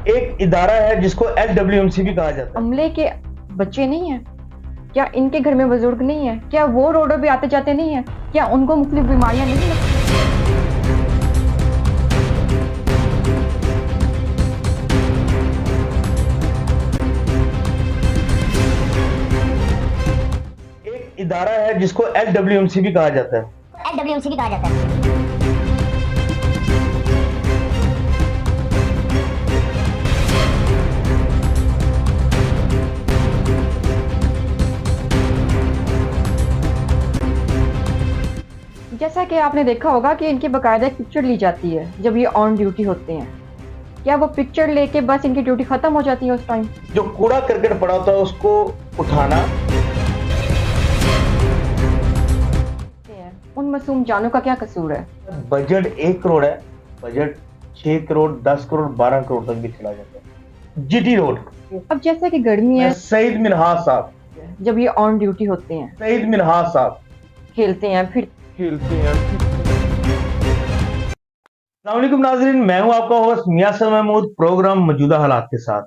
एक इदारा है जिसको LWMC भी कहा जाता है। अमले के बच्चे नहीं हैं? क्या इनके घर में बुजुर्ग नहीं है? क्या वो रोडों पे आते जाते नहीं है? क्या उनको मुख्तलिफ बीमारियां नहीं लगती? एक इदारा है जिसको LWMC भी कहा जाता है। LWMC भी कहा जाता है। जैसा कि आपने देखा होगा कि इनकी बाकायदा एक पिक्चर ली जाती है जब ये ऑन ड्यूटी होते हैं। क्या वो पिक्चर लेके बस इनकी ड्यूटी खत्म हो जाती है उस टाइम? जो कूड़ा करकट पड़ा होता है उसको उठाना। उन मासूम जानों का क्या कसूर है? बजट 1 करोड़ है, बजट 6 करोड़ 10 करोड़ 12 करोड़ तक भी चला जाता है। GT road. अब जैसा कि गर्मी है, सईद मिनहाज साहब, जब ये ऑन ड्यूटी होते हैं, सईद मिनहाज साहब खेलते हैं फिर अस्सलाम वालेकुम नाज़रीन, मैं हूं आपका होस्ट मियां सर महमूद, प्रोग्राम मौजूदा हालात के साथ।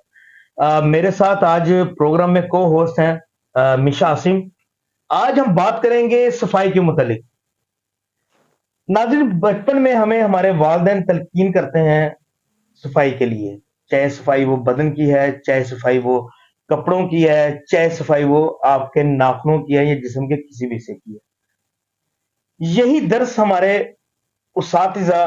मेरे साथ आज प्रोग्राम में को होस्ट हैं मिशा आसिम। आज हम बात करेंगे सफाई के मुतालिक। नाज़रीन, बचपन में हमें हमारे वालिदैन तलकीन करते हैं सफाई के लिए, चाहे सफाई वो बदन की है, चाहे सफाई वो कपड़ों की है, चाहे सफाई वो आपके नाखूनों की है या जिस्म के किसी भी हिस्से की है। यही दर्स हमारे उस्तातिज़ा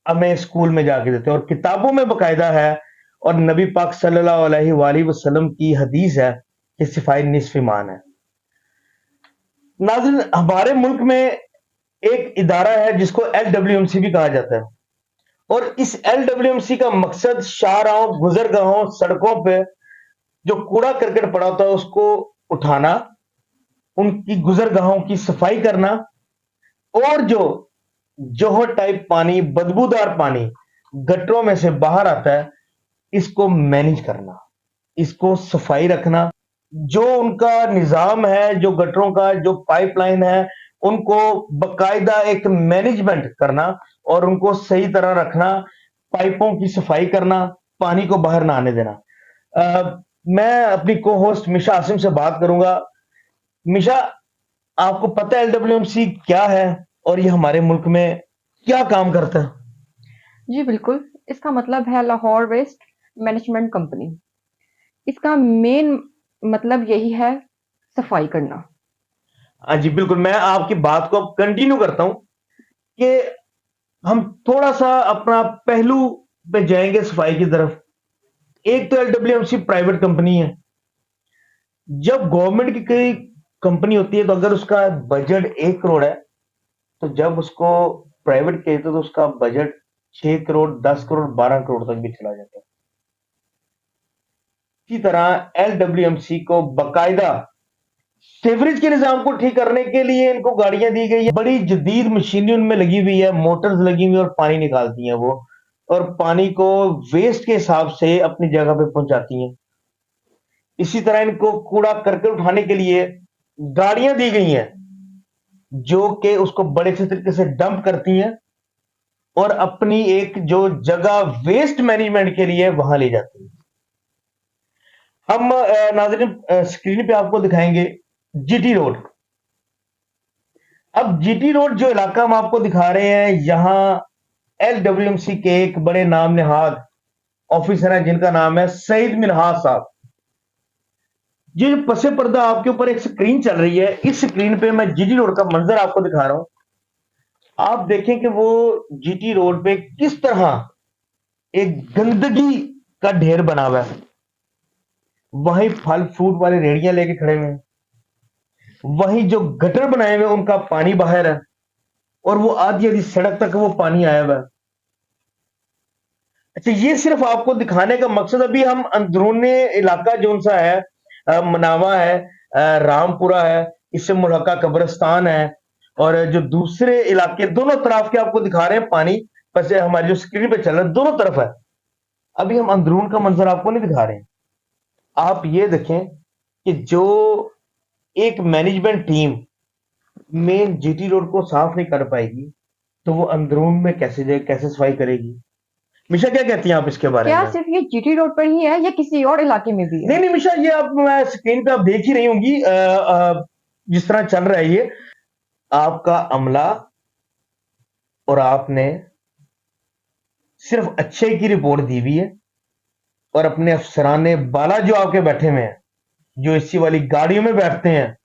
हमें स्कूल में जाके देते हैं और किताबों में बकायदा है, और नबी पाक सल्लल्लाहु अलैहि वसल्लम की हदीस है कि सफाई निस्फ ईमान है। नाज़रीन, हमारे मुल्क में एक इदारा है जिसको LWMC भी कहा जाता है, और इस LWMC का मकसद शाहराहों, गुजरगाहों, सड़कों पे जो कूड़ा करकट पड़ा होता है उसको उठाना, उनकी गुजरगाहों की सफाई करना, और जो जोहर टाइप पानी, बदबूदार पानी गटरों में से बाहर आता है, इसको मैनेज करना, इसको सफाई रखना। जो उनका निजाम है, जो गटरों का जो पाइपलाइन है, उनको बकायदा एक मैनेजमेंट करना और उनको सही तरह रखना, पाइपों की सफाई करना, पानी को बाहर ना आने देना। मैं अपनी को होस्ट मिशा आसिम से बात करूंगा। मिशा, आपको पता है LWMC क्या है और ये हमारे मुल्क में क्या काम करता है? जी बिल्कुल। इसका मतलब है लाहौर वेस्ट मैनेजमेंट कंपनी। इसका मेन मतलब यही है, सफाई करना। हाँ जी, बिल्कुल। मैं आपकी बात को अब कंटिन्यू करता हूं कि हम थोड़ा सा अपना पहलू पे जाएंगे सफाई की तरफ। एक तो LWMC प्राइवेट कंपनी है। जब गवर्नमेंट की कोई कंपनी होती है तो अगर उसका बजट 1 करोड़ है, तो जब उसको प्राइवेट कहते हैं तो उसका बजट 6 करोड़ 10 करोड़ 12 करोड़ तक भी चला जाता है। इसी तरह LWMC को बकायदा सीवरेज के निजाम को ठीक करने के लिए इनको गाड़ियां दी गई है, बड़ी जदीद मशीनें उनमें लगी हुई है, मोटर्स लगी हुई है और पानी निकालती हैं वो, और पानी को वेस्ट के हिसाब से अपनी जगह पे पहुंचाती हैं। इसी तरह इनको कूड़ा करकट उठाने के लिए गाड़ियां दी गई हैं जो कि उसको बड़े अच्छे तरीके से डंप करती हैं और अपनी एक जो जगह वेस्ट मैनेजमेंट के लिए वहां ले जाती हैं। हम नाज़रीन स्क्रीन पे आपको दिखाएंगे GT रोड। अब GT रोड जो इलाका हम आपको दिखा रहे हैं, यहां LWMC के एक बड़े नाम नहाद ऑफिसर हैं जिनका नाम है सईद मिनहाज साहब। ये जो पसे पर्दा आपके ऊपर एक स्क्रीन चल रही है, इस स्क्रीन पे मैं GT रोड का मंजर आपको दिखा रहा हूं। आप देखें कि वो GT रोड पे किस तरह एक गंदगी का ढेर बना हुआ है। वहीं फल फ्रूट वाले रेड़ियां लेके खड़े हुए हैं, वहीं जो गटर बनाए हुए उनका पानी बाहर है, और वो आधी आधी सड़क तक वो पानी आया हुआ है। अच्छा, ये सिर्फ आपको दिखाने का मकसद, अभी हम अंदरूनी इलाका जो सा है, मनावा है, रामपुरा है, इससे मुल्हका कब्रिस्तान है, और जो दूसरे इलाके दोनों तरफ के आपको दिखा रहे हैं पानी, बस हमारी जो स्क्रीन पे चल रहा है दोनों तरफ है। अभी हम अंदरून का मंजर आपको नहीं दिखा रहे हैं। आप ये देखें कि जो एक management team main GT road को साफ नहीं कर पाएगी, तो वो अंदरून में कैसे सफाई करेगी? मिशा क्या कहती हैं आप इसके बारे क्या में? सिर्फ ये जीटी रोड पर ही है या किसी और इलाके में भी है? नहीं नहीं मिशा, ये आप स्क्रीन पे आप देख ही रही होंगी, जिस तरह चल रहा है ये, आपका अमला और आपने सिर्फ अच्छे की रिपोर्ट दी हुई है, और अपने अफसराने बाला जो आपके बैठे हुए हैं, जो एसी वाली गाड़ियों में बैठते हैं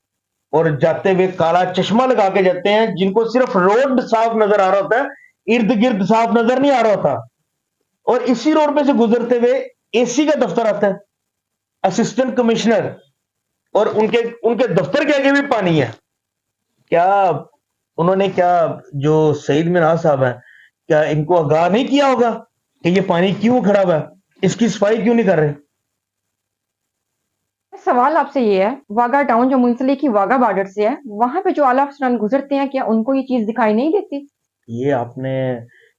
और जाते हुए काला चश्मा लगा के जाते हैं, जिनको सिर्फ रोड साफ नजर आ रहा होता है, इर्द गिर्द साफ नजर नहीं आ रहा होता, और इसी रोड पे से गुजरते हुए एसी का दफ्तर आता है, असिस्टेंट कमिश्नर, और उनके उनके दफ्तर के आगे भी पानी है। क्या उन्होंने, क्या जो सईद मिनाज साहब हैं, क्या इनको आगाह नहीं किया होगा कि ये पानी क्यों खड़ा हुआ है, इसकी सफाई क्यों नहीं कर रहे? सवाल आपसे ये है, वाघा टाउन जो मुंसलिक की वाघा बॉर्डर से है, वहां पे जो आला अफसरान गुजरते हैं, क्या उनको ये चीज दिखाई नहीं देती? ये आपने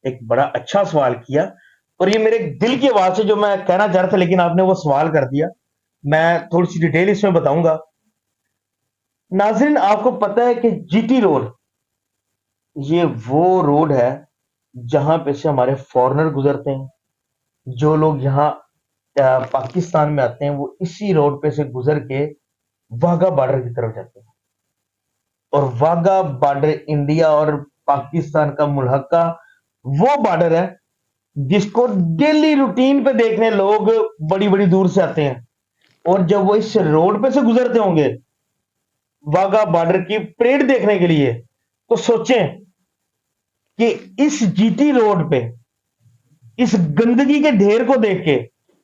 एक बड़ा अच्छा सवाल किया, और ये मेरे दिल की आवाज से जो मैं कहना चाह रहा था, लेकिन आपने वो सवाल कर दिया। मैं थोड़ी सी डिटेल इसमें बताऊंगा। नाज़रीन, आपको पता है कि जीटी रोड, ये वो रोड है जहां पे से हमारे फॉरेनर गुजरते हैं। जो लोग यहाँ पाकिस्तान में आते हैं, वो इसी रोड पे से गुजर के वाघा बॉर्डर की तरफ जाते हैं। और वाघा बॉर्डर इंडिया और पाकिस्तान का मुल्हका वो बॉर्डर है जिसको डेली रूटीन पे देखने लोग बड़ी बड़ी दूर से आते हैं। और जब वो इस रोड पे से गुजरते होंगे वाघा बॉर्डर की परेड देखने के लिए, तो सोचें कि इस जीटी रोड पे इस गंदगी के ढेर को देख के,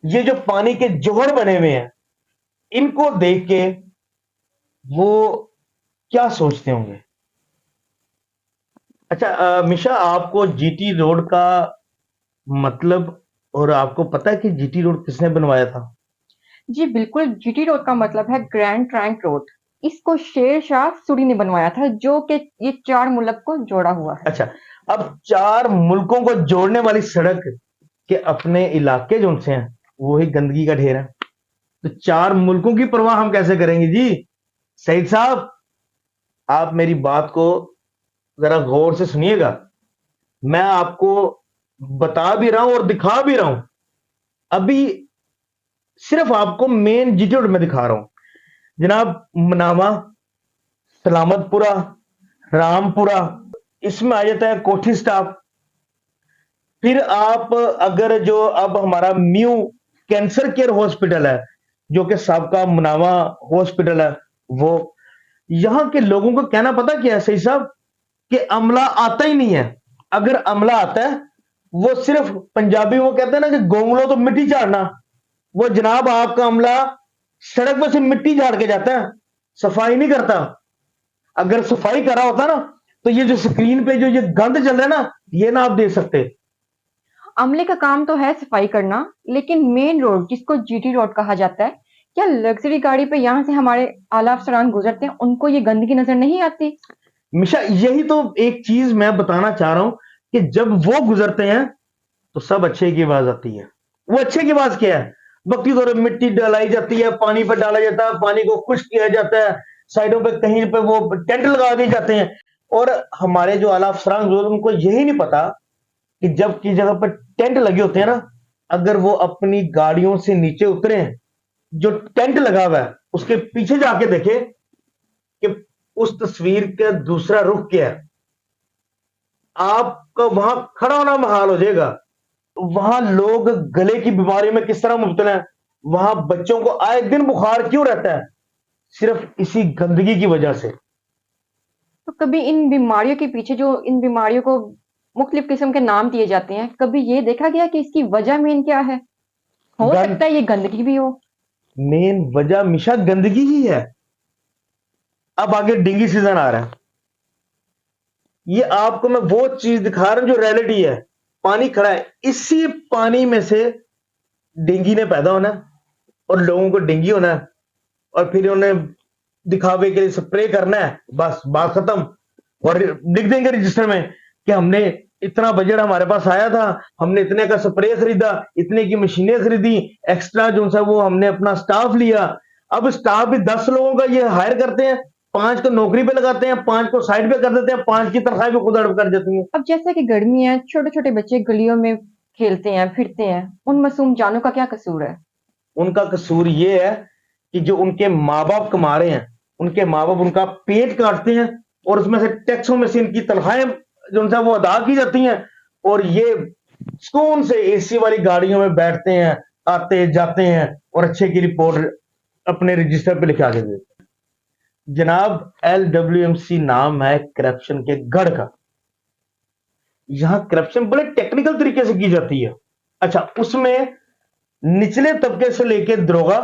ये जो पानी के जोहर बने हुए हैं, इनको देख के वो क्या सोचते होंगे? अच्छा, मिशा, आपको जीटी रोड का मतलब, और आपको पता है कि जीटी रोड किसने बनवाया था? जी बिल्कुल, जीटी रोड का मतलब है ग्रैंड ट्रंक रोड। इसको शेर शाह सूरी ने बनवाया था, जो कि ये 4 मुल्क को जोड़ा हुआ है। अच्छा, अब 4 मुल्कों को जोड़ने वाली सड़क के अपने इलाके जो उनसे हैं, वो ही गंदगी का ढेर है। तो 4 मुल्कों की परवाह हम कैसे करेंगे जी? सईद साहब, आप मेरी बात को जरा गौर से सुनिएगा। मैं आपको बता भी रहा हूं और दिखा भी रहा हूं। अभी सिर्फ आपको मेन जीटी रोड में दिखा रहा हूं। जनाब, मनावा, सलामतपुरा, रामपुरा, इसमें आ जाता है कोठी स्टाफ। फिर आप अगर जो अब हमारा म्यू कैंसर केयर हॉस्पिटल है, जो कि सबका मुनावा हॉस्पिटल है, वो, यहां के लोगों को कहना पता क्या है सही साहब, कि अमला आता ही नहीं है। अगर अमला आता है, वो सिर्फ, पंजाबी वो कहते हैं ना कि गोंगलो तो मिट्टी झाड़ना, वो जनाब आपका अमला सड़क पर से मिट्टी झाड़ के जाता है, सफाई नहीं करता। अगर सफाई करा होता ना, तो ये जो स्क्रीन पे जो ये गंद चल रहा है ना, ये ना आप देख सकते। अमले का काम तो है सफाई करना, लेकिन मेन रोड जिसको जीटी रोड कहा जाता है, क्या लग्जरी गाड़ी पे यहाँ से हमारे आला अफसरान गुजरते हैं, उनको ये गंदगी नजर नहीं आती? मिशा, यही तो एक चीज मैं बताना चाह रहा हूं, कि जब वो गुजरते हैं तो सब अच्छे की आवाज आती है। वो अच्छे की आवाज क्या है? बक्की दौरे मिट्टी डालाई जाती है, पानी पर डाला जाता है, पानी को खुश्क किया जाता है, साइडों पे कहीं पे वो टेंट लगा दिए जाते हैं। और हमारे जो आला अफसरान जो, उनको यही नहीं पता कि जब की जगह पर टेंट लगे होते हैं ना, अगर वो अपनी गाड़ियों से नीचे उतरे, जो टेंट लगा हुआ है उसके पीछे जाके देखे कि उस तस्वीर का दूसरा रुख क्या है, आपका वहां खड़ा होना महाल हो जाएगा। वहां लोग गले की बीमारी में किस तरह मुब्तला है, वहां बच्चों को आए दिन बुखार क्यों रहता है, सिर्फ इसी गंदगी की वजह से। तो कभी इन बीमारियों के पीछे, जो इन बीमारियों को मुख्तलिफ किस्म के नाम दिए जाते हैं, कभी ये देखा गया कि इसकी वजह मेन क्या है? हो गंद सकता है ये गंदगी भी हो। मेन वजह हमेशा गंदगी ही है। अब आगे डेंगू सीजन आ रहा है, ये आपको मैं वो चीज दिखा रहा हूं जो रियलिटी है। पानी खड़ा है, इसी पानी में से डेंगू ने पैदा होना है, और लोगों को डेंगू होना है, और फिर उन्हें दिखावे के लिए स्प्रे करना है, बस बात खत्म। और लिख देंगे रजिस्टर में कि हमने इतना बजट हमारे पास आया था, हमने इतने का स्प्रे खरीदा, इतने की मशीनें खरीदी, एक्स्ट्रा जो सा वो हमने अपना स्टाफ लिया। अब स्टाफ भी 10 लोगों का ये हायर करते हैं, 5 को नौकरी पे लगाते हैं, 5 को साइड पे कर देते हैं, 5 की तनख्वाह भी खुद अड़प कर देती हैं। अब जैसे कि गर्मी है, छोटे छोटे बच्चे गलियों में खेलते हैं, फिरते हैं, उन मासूम जानों का क्या कसूर है? उनका कसूर ये है कि जो उनके माँ बाप कमा रहे हैं, उनके माँ बाप उनका पेट काटते हैं और उसमें से टैक्सों में से इनकी तनख्वाहें जो उनसे वो अदा की जाती हैं, और ये सुकून से एसी वाली गाड़ियों में बैठते हैं, आते जाते हैं और अच्छे की रिपोर्ट अपने रजिस्टर पे लिखा के देते हैं। जनाब, LWMC नाम है करप्शन के गढ़ का। यहाँ करप्शन बड़े टेक्निकल तरीके से की जाती है। अच्छा, उसमें निचले तबके से लेके दरोगा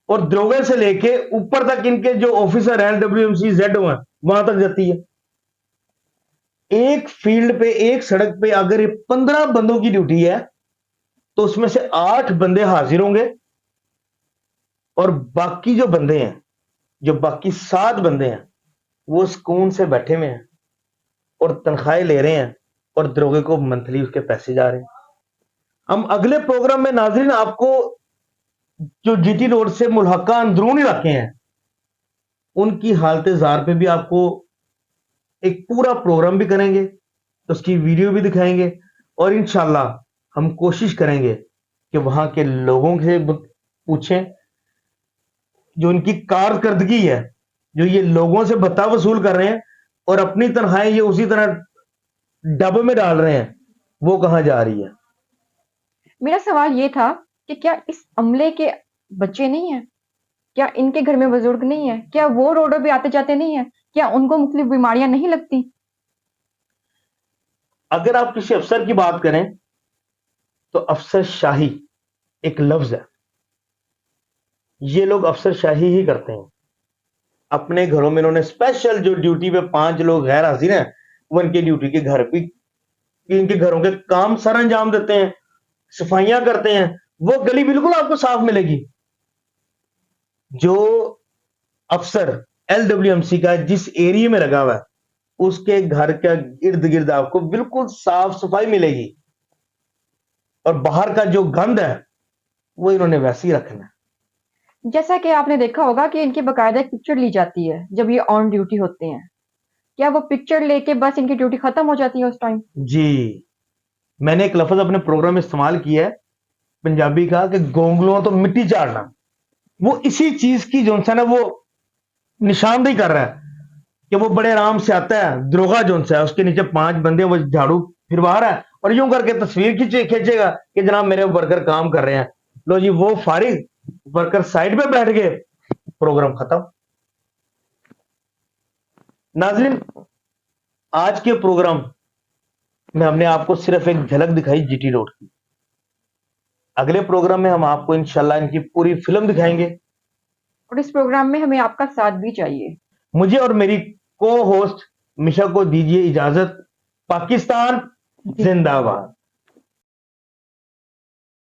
और दरोगे से लेके ऊपर तक इनके जो ऑफिसर हैं LWMC ZO हैं, वहां तक जाती है। एक फील्ड पे, एक सड़क पे अगर ये 15 बंदों की ड्यूटी है तो उसमें से 8 बंदे हाजिर होंगे और बाकी जो बंदे हैं, जो बाकी 7 बंदे हैं, वो सुकून से बैठे हुए हैं और तनख्वाहें ले रहे हैं और दरोगे को मंथली उसके पैसे जा रहे हैं। हम अगले प्रोग्राम में नाजरीन आपको जो GT रोड से मुल्हका अंदरूनी इलाके हैं उनकी हालत जार पे भी आपको एक पूरा प्रोग्राम भी करेंगे, तो उसकी वीडियो भी दिखाएंगे और इंशाल्लाह हम कोशिश करेंगे कि वहां के लोगों से पूछें जो इनकी कारकर्दगी है, जो ये लोगों से भत्ता वसूल कर रहे हैं और अपनी तनख्वाहें ये उसी तरह डब्बे में डाल रहे हैं, वो कहां जा रही है। मेरा सवाल ये था कि क्या इस अमले के बच्चे नहीं हैं? क्या इनके घर में बुजुर्ग नहीं है? क्या वो रोडों पे आते जाते नहीं है? क्या उनको मुख्तलिफ बीमारियां नहीं लगती? अगर आप किसी अफसर की बात करें तो अफसरशाही एक लफ्ज है। ये लोग अफसरशाही ही करते हैं। अपने घरों में इन्होंने स्पेशल जो ड्यूटी पे 5 लोग गैर हाजिर हैं, वो इनके ड्यूटी के घर भी इनके घरों के काम सर अंजाम देते हैं, सफाइयां करते हैं। वो गली बिल्कुल आपको साफ मिलेगी। जो अफसर LWMC का जिस एरिया में लगा हुआ है, उसके घर का इर्द गिर्द आपको बिल्कुल साफ सफाई मिलेगी और बाहर का जो गंद है वो इन्होंने वैसे ही रखना है। जैसा कि आपने देखा होगा कि इनकी बाकायदा एक पिक्चर ली जाती है जब ये ऑन ड्यूटी होते हैं। क्या वो पिक्चर लेके बस इनकी ड्यूटी खत्म हो जाती है उस टाइम? जी, मैंने एक लफ्ज अपने प्रोग्राम में इस्तेमाल किया है पंजाबी का कि गोंगलों तो मिट्टी चाड़ना। वो इसी चीज की जो है ना वो निशानदेही कर रहा है कि वो बड़े आराम से आता है, दरोगा जो है उसके नीचे 5 बंदे, वो झाड़ू फिरवा रहा है और यूं करके तस्वीर खींचेगा कि जनाब मेरे वर्कर काम कर रहे हैं। लो जी, वो फारिग वर्कर साइड पे बैठ गए, प्रोग्राम खत्म। नाज़रीन, आज के प्रोग्राम में हमने आपको सिर्फ एक झलक दिखाई GT रोड की। अगले प्रोग्राम में हम आपको इंशाल्लाह इनकी पूरी फिल्म दिखाएंगे और इस प्रोग्राम में हमें आपका साथ भी चाहिए। मुझे और मेरी को होस्ट मिशा को दीजिए इजाजत। पाकिस्तान जिंदाबाद।